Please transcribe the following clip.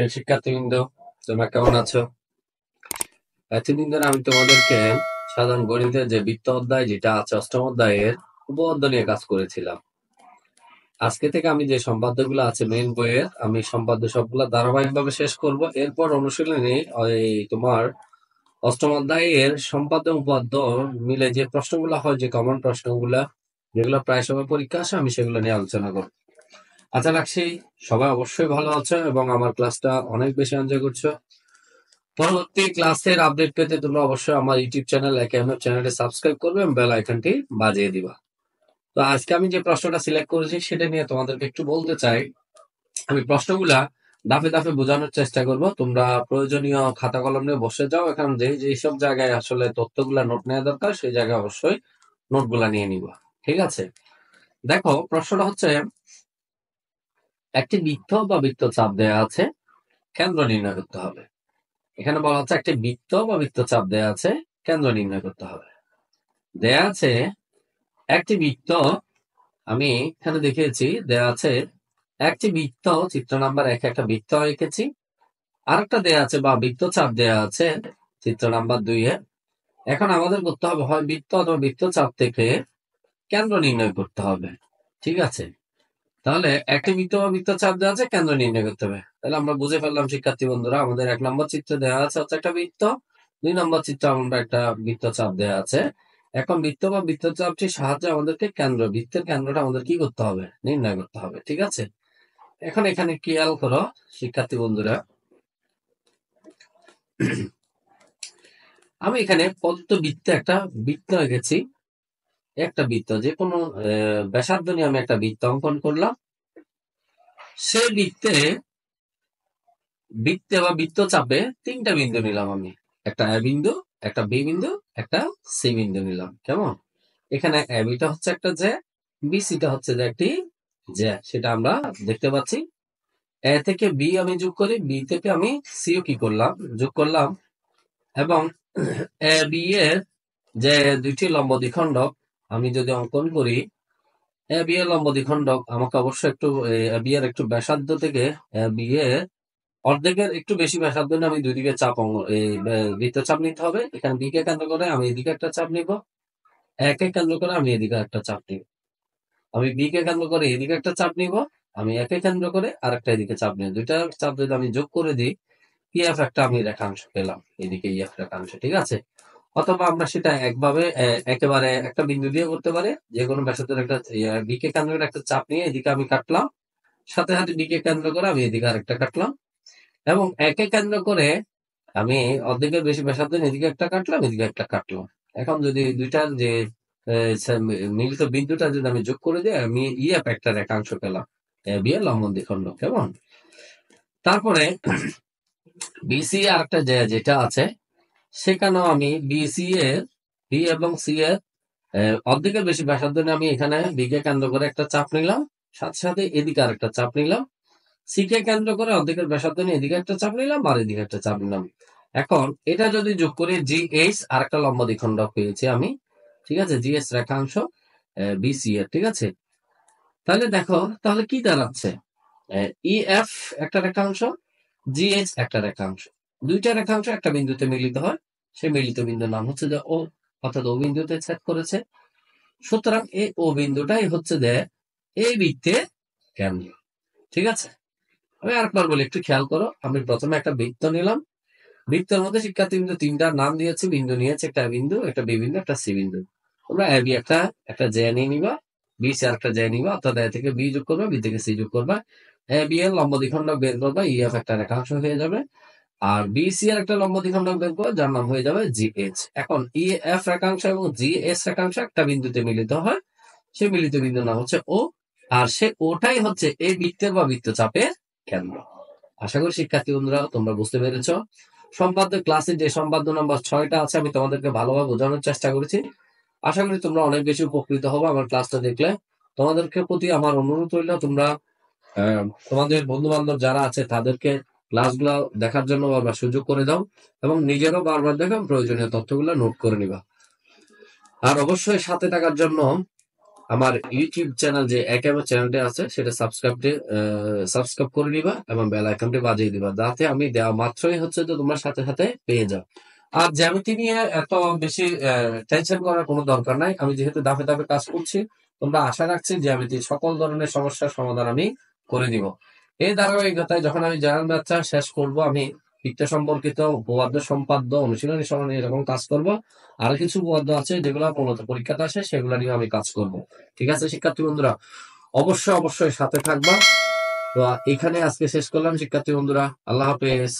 প্রিয় শিক্ষার্থীবৃন্দ, তোমরা কেমন আছো? এতদিন ধরে আমি তোমাদেরকে সাধারণ গণিতের যে বৃত্ত অধ্যায় যেটা আছে অষ্টম অধ্যায়ের উপপাদ্য নিয়ে কাজ করেছিলাম। আজকে থেকে আমি যে সম্পাদ্যগুলো আছে মেইন বইয়ের, আমি সম্পাদ্য সবগুলো ধারাবাহিকভাবে শেষ করব। এরপর অনুশীলনী ওই তোমার অষ্টম অধ্যায়ের সম্পাদ্য উপপাদ্য মিলে যে প্রশ্নগুলো হয়, যে কমন প্রশ্নগুলা যেগুলো প্রায় সময় পরীক্ষা আসে, আমি সেগুলো নিয়ে আলোচনা করব। আশা রাখছি সবাই অবশ্যই ভালো আছো এবং আমার ক্লাসটা অনেক বেশি এনজয় করছো। পরবর্তী ক্লাসের আপডেট পেতে তোমরা অবশ্যই আমার ইউটিউব চ্যানেল একেএমএফ চ্যানেলটি সাবস্ক্রাইব করবে এবং বেল আইকনটি বাজিয়ে দিবা। তো আজকে আমি যে প্রশ্নটা সিলেক্ট করেছি সেটা নিয়ে তোমাদেরকে একটু বলতে চাই। আমি প্রশ্নগুলা দাফে দাফে বোঝানোর চেষ্টা করব। তোমরা প্রয়োজনীয় খাতা কলম নিয়ে বসে যাও। এখন যেসব জায়গায় আসলে তথ্যগুলা নোট নেওয়া দরকার সেই জায়গায় অবশ্যই নোটগুলা নিয়ে নিবা। ঠিক আছে? দেখো, প্রশ্নটা হচ্ছে, একটি বৃত্ত বা বৃত্তচাপ দেয়া আছে, কেন্দ্র নির্ণয় করতে হবে। এখানে বলা হচ্ছে একটি বৃত্ত বা বৃত্তচাপ দেয়া আছে, কেন্দ্র নির্ণয় করতে হবে। দেয়া আছে একটি বৃত্ত, আমি এখানে দেখিয়েছি দেয়া আছে একটি বৃত্ত, চিত্র নাম্বার 1 একটা বৃত্ত এঁকেছি। আরেকটা দেয়া আছে বা বৃত্তচাপ দেয়া আছে চিত্র নাম্বার 2 এ। এখন আমাদের করতে হবে হয় বৃত্ত অথবা বৃত্তচাপ থেকে কেন্দ্র নির্ণয় করতে হবে। ঠিক আছে? তাহলে একটি বৃত্ত বা বৃত্তচাপ দেওয়া আছে, কেন্দ্র নির্ণয় করতে হবে। তাহলে আমরা বুঝে ফেললাম শিক্ষার্থী বন্ধুরা, আমাদের 1 নম্বর চিত্রে দেওয়া আছে হচ্ছে একটা বৃত্ত, 2 নম্বর চিত্রে আমরা একটা বৃত্তচাপ দেওয়া আছে। এখন বৃত্ত বা বৃত্তচাপটির সাহায্যে আমাদেরকে বৃত্তের কেন্দ্রটা আমাদের কি করতে হবে? নির্ণয় করতে হবে। ঠিক আছে? এখন এখানে খেয়াল করো শিক্ষার্থী বন্ধুরা, আমি এখানে প্রদত্ত বৃত্তে একটা বৃত্ত এঁকেছি। একটা বৃত্ত, যে কোনো ব্যাসার্ধ নিয়ে আমি একটা বৃত্ত অঙ্কন করলাম। সেই বৃত্তে বা বৃত্তচাপে 3টা বিন্দু নিলাম আমি। একটা এ বিন্দু, একটা বি বিন্দু, একটা সি বিন্দু নিলাম। কেমন? এখানে এ বিটা হচ্ছে একটা জে, বি সিটা হচ্ছে যে একটি জে, সেটা আমরা দেখতে পাচ্ছি। এ থেকে বি আমি যোগ করি, বি থেকে আমি সিও কি করলাম? যোগ করলাম। এবং এ বি এর যে দুইটি লম্ব দ্বিখণ্ডক আমি যদি অঙ্কন করি, এ বি এর লম্ব দ্বিখণ্ডক আমাকে অবশ্যই একটু এ বি এর একটু ব্যাসার্ধ থেকে এ বি এর অর্ধেকের একটু বেশি ব্যাসার্ধ নিয়ে আমি দুই দিকে বৃত্তচাপ নিতে হবে। এখানে বি কে কেন্দ্র করে আমি এদিকে একটা চাপ নিব, একে কেন্দ্র করে আমি এদিকে একটা চাপ নিব। আমি বি কে কেন্দ্র করে এদিকে একটা চাপ নিব, আমি একে কেন্দ্র করে আরেকটা এদিকে চাপ নিব। দুইটা চাপ যদি আমি যোগ করে দিই, ইএফ একটা আমি রেখাংশ পেলাম, এদিকে ইএফ রেখাংশ। ঠিক আছে? অথবা আমরা সেটা একেবারে একটা বিন্দু দিয়ে করতে পারি। যে কোনো ব্যাসার্ধের একটা বি কে কেন্দ্র করে একটা চাপ নিয়ে এদিকে আমি কাটলাম, সাথে সাথে বি কে কেন্দ্র করে আমি এদিকে আরেকটা কাটলাম। এবং একে কেন্দ্র করে আমি অর্ধেকের বেশি ব্যাসার্ধ এদিকে একটা কাটলাম, এদিকে একটা কাটলাম। এখন যদি দুইটার যে মিলিত বিন্দুটা যদি আমি যোগ করে দিই, আমি ইএফ একটা রেখাংশ পেলাম, বি এর লম্ব দ্বিখণ্ড। কেমন? তারপরে বিসি আর একটা যেটা আছে, সেখানেও আমি বিসি এর বি এবং সি এর অর্ধেকের বেশি ব্যাসার্ধ নিয়ে আমি এখানে বি কে কেন্দ্র করে একটা চাপ নিলাম, সাথে সাথে এদিকে আর একটা চাপ নিলাম। সি কে কেন্দ্র করে অর্ধেকের ব্যাসার্ধ নিয়ে এদিকে একটা চাপ নিলাম আর এদিকে একটা চাপ নিলাম। এখন এটা যদি যোগ করি, জি এইচ আর একটা লম্ব দ্বিখণ্ডক পেয়েছি আমি। ঠিক আছে? জি এইচ রেখাংশ বিসি এর। ঠিক আছে? তাহলে দেখো, তাহলে কি দাঁড়াচ্ছে? ই এফ একটা রেখাংশ, জি এইচ একটা রেখাংশ। দুইটা রেখাংশ একটা বিন্দুতে মিলিত হয়, সেই মিলিত বিন্দুর নাম হচ্ছে যে ও, অর্থাৎ ও বিন্দুতে ছেদ করেছে। সুতরাং এই ও বিন্দুটাই হচ্ছে যে এই বৃত্তের কেন্দ্র। ঠিক আছে? আমি আরেকবার বলি, একটু খেয়াল করো। আমি প্রথমে একটা বৃত্ত নিলাম, বৃত্তের মধ্যে শিক্ষার্থী বিন্দু 3টার নাম দিয়েছি, বিন্দু নিয়েছে একটা বিন্দু, একটা বি বিন্দু, একটা সি বিন্দু। তোমরা এ বি একটা জে নিয়ে নিবা, বি সি আর একটা জে নিবা, অর্থাৎ এ থেকে বি যোগ করবা, বি থেকে সি যোগ করবা, এ বি এর লম্ব দ্বিখণ্ডক বের করবা, ই এফ একটা রেখাংশ হয়ে যাবে। আর বি সি এর একটা লম্ব দ্বিখণ্ডক বের করবা, যার নাম হয়ে যাবে জি এইচ। এখন ই এফ রেখাংশ এবং জি এইচ রেখাংশ একটা বিন্দুতে মিলিত হয়, সেই মিলিত বিন্দুর নাম হচ্ছে ও। আর সে ওটাই হচ্ছে এই বৃত্তের বা বৃত্তচাপের কেন্দ্র। আশা করি শিক্ষার্থী বন্ধুরা তোমরা বুঝতে পেরেছ। সম্পাদ্য ক্লাসে যে সম্পাদ্য নাম্বার 6টা আছে, আমি তোমাদেরকে ভালোভাবে বোঝানোর চেষ্টা করেছি। আশা করি তোমরা অনেক বেশি উপকৃত হবে আমার ক্লাসটা দেখলে। তোমাদেরকে প্রতি আমার অনুরোধ রইল, তোমরা তোমাদের বন্ধু বান্ধব যারা আছে তাদেরকে ক্লাসগুলো দেখার জন্য বারবার সুযোগ করে দাও এবং নিজেরও বারবার দেখো, প্রয়োজনীয় তথ্যগুলো নোট করে নিবা। আর অবশ্যই সাথে থাকার জন্য আমার ইউটিউব চ্যানেল যে একেবারে চ্যানেলটা আছে সেটা সাবস্ক্রাইব করে নিবা এবং বেল আইকনটি বাজিয়ে দিবা, যাতে আমি দেওয়া মাত্রই হচ্ছে যে তোমরা সাথে সাথে পেয়ে যাও। আর জ্যামিতি নিয়ে এত বেশি টেনশন করার কোনো দরকার নাই। আমি যেহেতু ধাপে ধাপে কাজ করছি, তোমরা আশা রাখছি জ্যামিতির সকল ধরনের সমস্যার সমাধান আমি করে দিব। এই ধারাবাহিকতায় যখন আমি জেনারেল ম্যাথটা শেষ করব, আমি বৃত্ত সম্পর্কিত উপপাদ্য, সম্পাদ্য, অনুশীলনী সরণি এরকম কাজ করব। আরো কিছু উপপাদ্য আছে যেগুলো মূলত পরীক্ষাতে আসে, সেগুলো নিয়ে আমি কাজ করব। ঠিক আছে শিক্ষার্থী বন্ধুরা, অবশ্যই অবশ্যই সাথে থাকবা। তো এখানে আজকে শেষ করলাম শিক্ষার্থী বন্ধুরা, আল্লাহ হাফেজ।